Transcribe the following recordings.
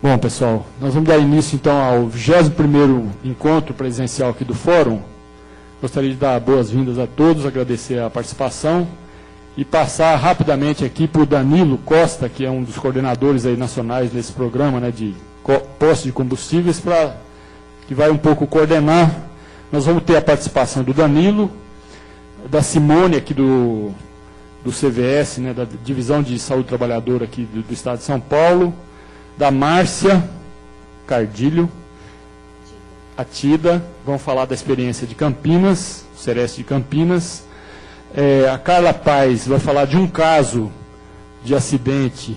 Bom, pessoal, nós vamos dar início, então, ao 21º encontro presencial aqui do Fórum. Gostaria de dar boas-vindas a todos, agradecer a participação e passar rapidamente aqui para o Danilo Costa, que é um dos coordenadores aí nacionais desse programa, né, de postos de combustíveis, que vai um pouco coordenar. Nós vamos ter a participação do Danilo, da Simone, aqui do CVS, né, da Divisão de Saúde do Trabalhador aqui do Estado de São Paulo, da Márcia Cardilho, a Tida, vão falar da experiência de Campinas, o Ceresp de Campinas. A Carla Paz vai falar de um caso de acidente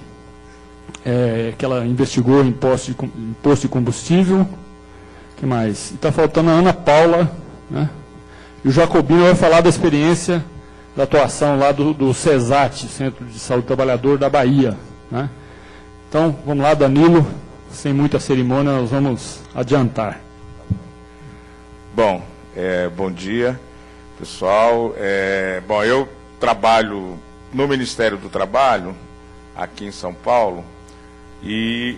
que ela investigou em posto de combustível. O que mais? E está faltando a Ana Paula, né? E o Jacobino vai falar da experiência da atuação lá do CESAT, Centro de Saúde do Trabalhador da Bahia, né? Então, vamos lá, Danilo, sem muita cerimônia, nós vamos adiantar. Bom, bom dia, pessoal. Bom, eu trabalho no Ministério do Trabalho, aqui em São Paulo, e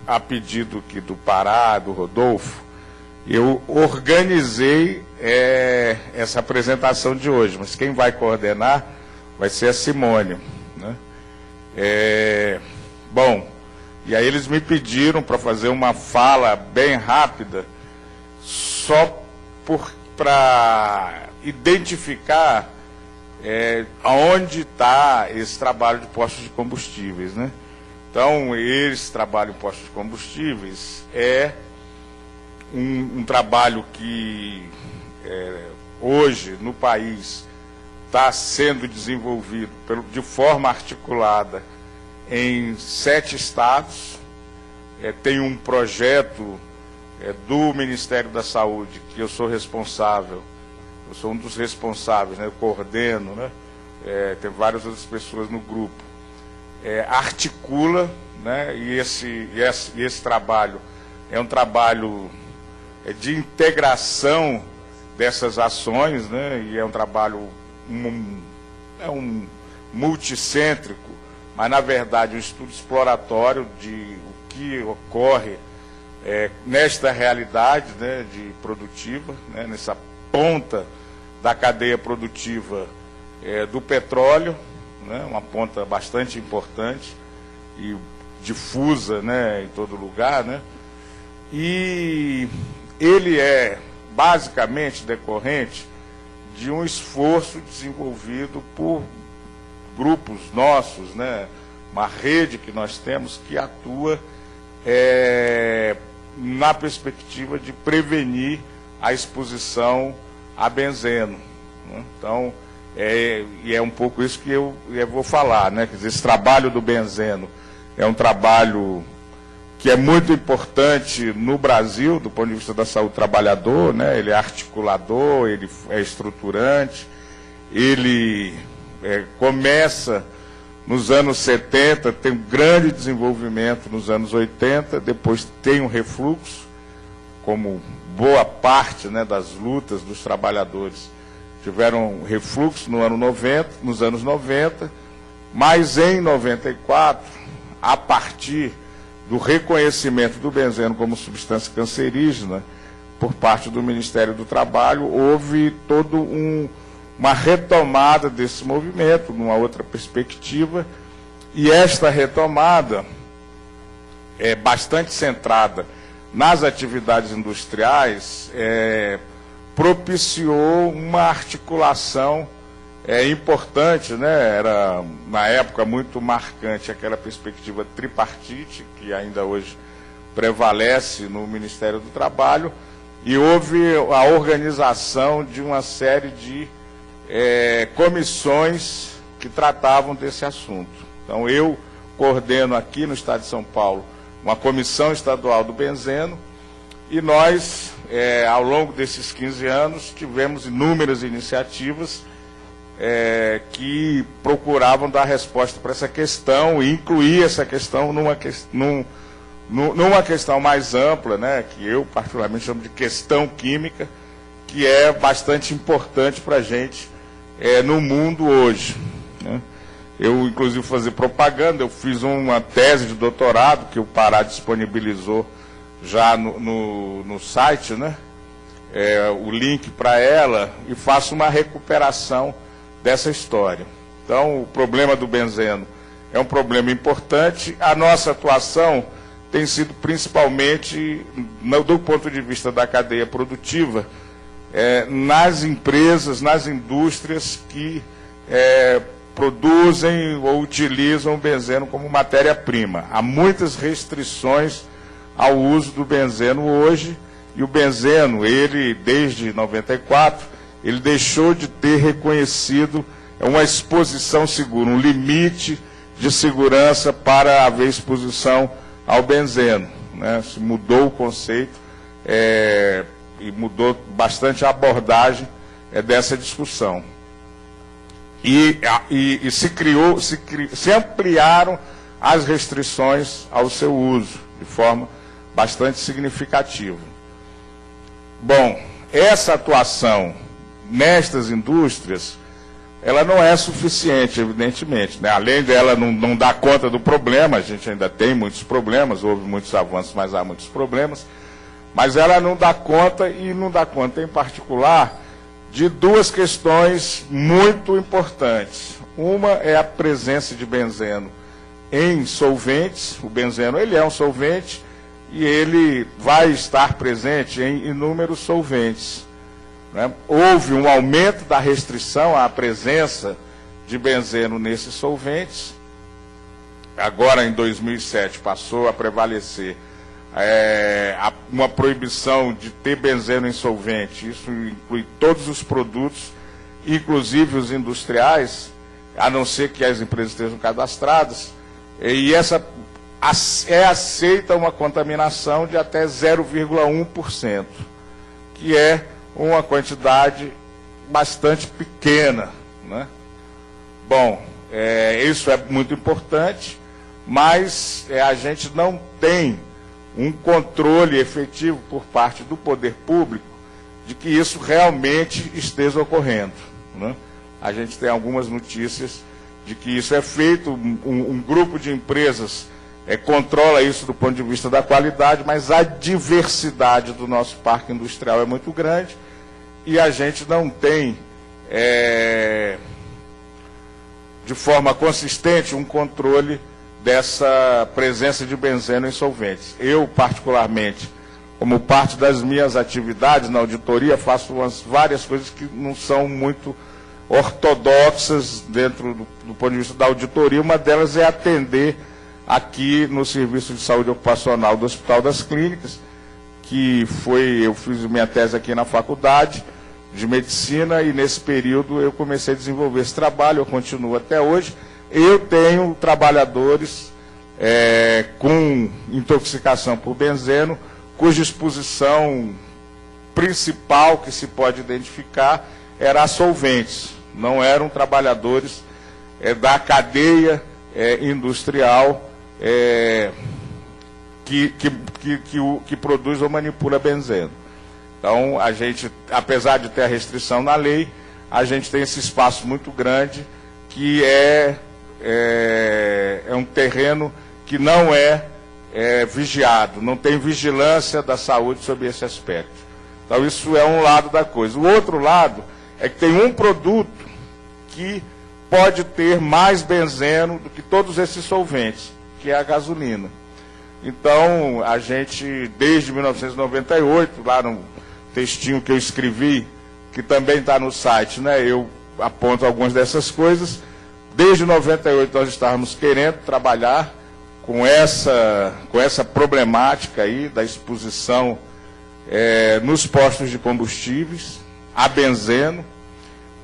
a pedido aqui do Pará, do Rodolfo, eu organizei essa apresentação de hoje, mas quem vai coordenar vai ser a Simone, né? Bom, e aí eles me pediram para fazer uma fala bem rápida, só para identificar aonde está esse trabalho de postos de combustíveis, né? Então, esse trabalho em postos de combustíveis é um trabalho que hoje no país está sendo desenvolvido de forma articulada em 7 estados. Tem um projeto do Ministério da Saúde, que eu sou responsável, eu sou um dos responsáveis, né, eu coordeno, né, tem várias outras pessoas no grupo, articula, né, e esse trabalho é um trabalho de integração dessas ações, né, e é um trabalho multicêntrico, mas, na verdade, um estudo exploratório de o que ocorre nesta realidade, né, produtiva, né, nessa ponta da cadeia produtiva do petróleo, né, uma ponta bastante importante e difusa, né, em todo lugar, né, e ele é basicamente decorrente de um esforço desenvolvido por grupos nossos, né, uma rede que nós temos que atua na perspectiva de prevenir a exposição a benzeno, né? Então, e é um pouco isso que eu vou falar, né? Quer dizer, esse trabalho do benzeno é um trabalho que é muito importante no Brasil, do ponto de vista da saúde do trabalhador, né? Ele é articulador, ele é estruturante, ele começa nos anos 70, tem um grande desenvolvimento nos anos 80, depois tem um refluxo, como boa parte, né, das lutas dos trabalhadores tiveram refluxo nos anos 90, mas em 94, a partir do reconhecimento do benzeno como substância cancerígena por parte do Ministério do Trabalho, houve todo uma retomada desse movimento, numa outra perspectiva, e esta retomada é bastante centrada nas atividades industriais, propiciou uma articulação importante, né? Era, na época, muito marcante aquela perspectiva tripartite, que ainda hoje prevalece no Ministério do Trabalho, e houve a organização de uma série de comissões que tratavam desse assunto. Então, eu coordeno aqui no Estado de São Paulo uma comissão estadual do benzeno, e nós, ao longo desses 15 anos, tivemos inúmeras iniciativas que procuravam dar resposta para essa questão e incluir essa questão numa questão mais ampla, né, que eu particularmente chamo de questão química, que é bastante importante para a gente no mundo hoje, né? eu inclusive fazer propaganda, eu fiz uma tese de doutorado que o Pará disponibilizou já no site, né? O link para ela, e faço uma recuperação dessa história. Então, o problema do benzeno é um problema importante. A nossa atuação tem sido principalmente, do ponto de vista da cadeia produtiva, nas empresas, nas indústrias que produzem ou utilizam o benzeno como matéria-prima. Há muitas restrições ao uso do benzeno hoje, e o benzeno, ele, desde 94, ele deixou de ter reconhecido uma exposição segura, um limite de segurança para haver exposição ao benzeno, né? Se mudou o conceito e mudou bastante a abordagem dessa discussão. E se ampliaram as restrições ao seu uso, de forma bastante significativa. Bom, essa atuação nestas indústrias, ela não é suficiente, evidentemente, né? Além dela não dar conta do problema, a gente ainda tem muitos problemas, houve muitos avanços, mas há muitos problemas, mas ela não dá conta, e não dá conta, em particular, de duas questões muito importantes. Uma é a presença de benzeno em solventes. O benzeno, ele é um solvente, e ele vai estar presente em inúmeros solventes, né? Houve um aumento da restrição à presença de benzeno nesses solventes. Agora, em 2007, passou a prevalecer uma proibição de ter benzeno em solvente. Isso inclui todos os produtos, inclusive os industriais, a não ser que as empresas estejam cadastradas, e é aceita uma contaminação de até 0,1%, que é uma quantidade bastante pequena, né? Bom, isso é muito importante, mas a gente não tem um controle efetivo por parte do poder público de que isso realmente esteja ocorrendo, né? A gente tem algumas notícias de que isso é feito, um grupo de empresas controla isso do ponto de vista da qualidade, mas a diversidade do nosso parque industrial é muito grande, e a gente não tem, de forma consistente, um controle dessa presença de benzeno em solventes. Eu, particularmente, como parte das minhas atividades na auditoria, faço várias coisas que não são muito ortodoxas dentro do ponto de vista da auditoria. Uma delas é atender aqui no Serviço de Saúde Ocupacional do Hospital das Clínicas, eu fiz minha tese aqui na Faculdade de Medicina, e nesse período eu comecei a desenvolver esse trabalho, eu continuo até hoje. Eu tenho trabalhadores com intoxicação por benzeno, cuja exposição principal que se pode identificar era a solventes, não eram trabalhadores da cadeia industrial que produz ou manipula benzeno. Então, a gente, apesar de ter a restrição na lei, a gente tem esse espaço muito grande, que é um terreno que não é vigiado, não tem vigilância da saúde sobre esse aspecto. Então, isso é um lado da coisa. O outro lado é que tem um produto que pode ter mais benzeno do que todos esses solventes, que é a gasolina. Então, a gente, desde 1998, lá no textinho que eu escrevi, que também está no site, né, eu aponto algumas dessas coisas. Desde 98 nós estávamos querendo trabalhar com essa problemática aí da exposição nos postos de combustíveis a benzeno,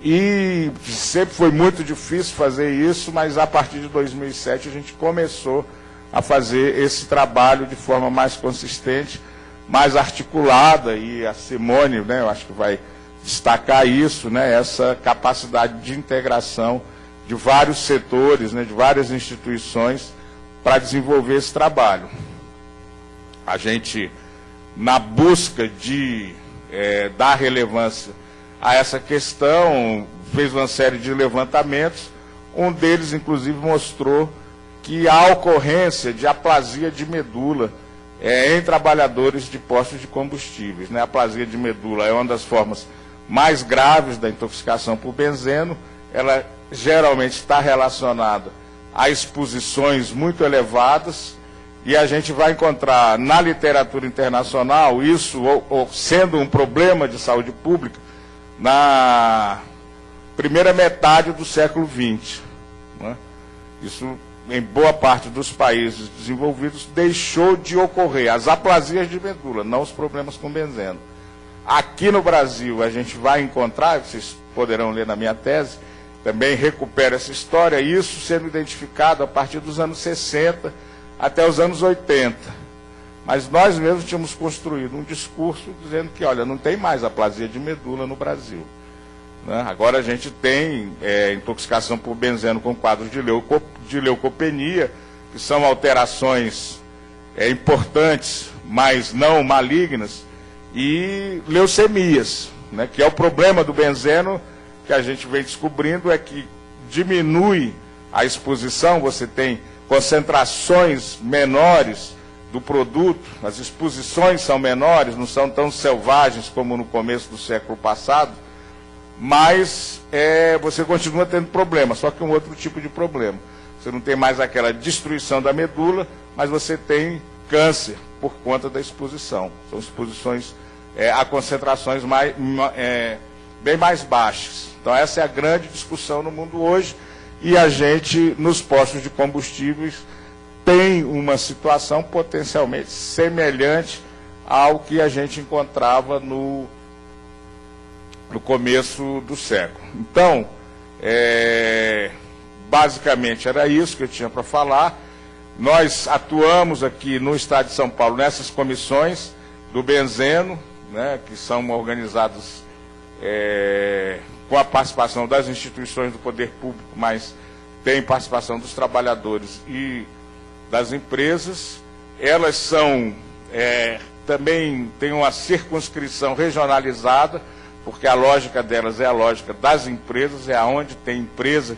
e sempre foi muito difícil fazer isso, mas a partir de 2007 a gente começou a fazer esse trabalho de forma mais consistente, mais articulada, e a Simone, né, eu acho que vai destacar isso, né, essa capacidade de integração de vários setores, né, de várias instituições, para desenvolver esse trabalho. A gente, na busca de dar relevância a essa questão, fez uma série de levantamentos, Um deles, inclusive, mostrou que há ocorrência de aplasia de medula em trabalhadores de postos de combustíveis, né? A aplasia de medula é uma das formas mais graves da intoxicação por benzeno. Ela geralmente está relacionada a exposições muito elevadas, e a gente vai encontrar na literatura internacional isso sendo um problema de saúde pública na primeira metade do século XX, né? Isso, em boa parte dos países desenvolvidos, deixou de ocorrer as aplasias de medula, não os problemas com benzeno. Aqui no Brasil a gente vai encontrar, vocês poderão ler na minha tese, também recupera essa história, isso sendo identificado a partir dos anos 60 até os anos 80. Mas nós mesmos tínhamos construído um discurso dizendo que, olha, não tem mais aplasia de medula no Brasil, né? Agora a gente tem intoxicação por benzeno com quadros de leucopenia, que são alterações importantes, mas não malignas, e leucemias, né? Que é o problema do benzeno, que a gente vem descobrindo, é que diminui a exposição, você tem concentrações menores do produto, as exposições são menores, não são tão selvagens como no começo do século passado, mas você continua tendo problema, só que um outro tipo de problema. Você não tem mais aquela destruição da medula, mas você tem câncer por conta da exposição. São exposições a concentrações bem mais baixas. Então essa é a grande discussão no mundo hoje, e a gente, nos postos de combustíveis, tem uma situação potencialmente semelhante ao que a gente encontrava no começo do século. Então, basicamente era isso que eu tinha para falar. Nós atuamos aqui no Estado de São Paulo nessas comissões do benzeno, né, que são organizadas com a participação das instituições do poder público, mas tem participação dos trabalhadores e das empresas. Elas são também tem uma circunscrição regionalizada, porque a lógica delas é a lógica das empresas, é aonde tem empresa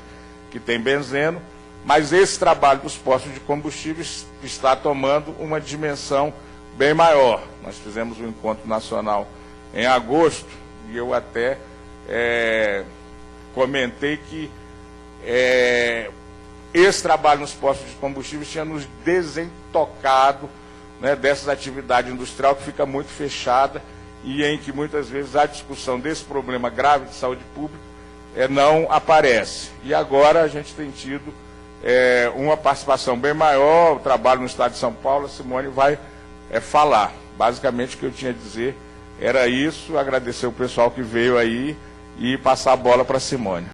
que tem benzeno, mas esse trabalho dos postos de combustíveis está tomando uma dimensão bem maior. Nós fizemos um encontro nacional em agosto, e eu até comentei que esse trabalho nos postos de combustíveis tinha nos desentocado, né, dessas atividades industrial que fica muito fechada, e em que muitas vezes a discussão desse problema grave de saúde pública não aparece. E agora a gente tem tido uma participação bem maior, o trabalho no Estado de São Paulo. A Simone vai falar. Basicamente o que eu tinha a dizer era isso, agradecer o pessoal que veio aí e passar a bola para a Simone.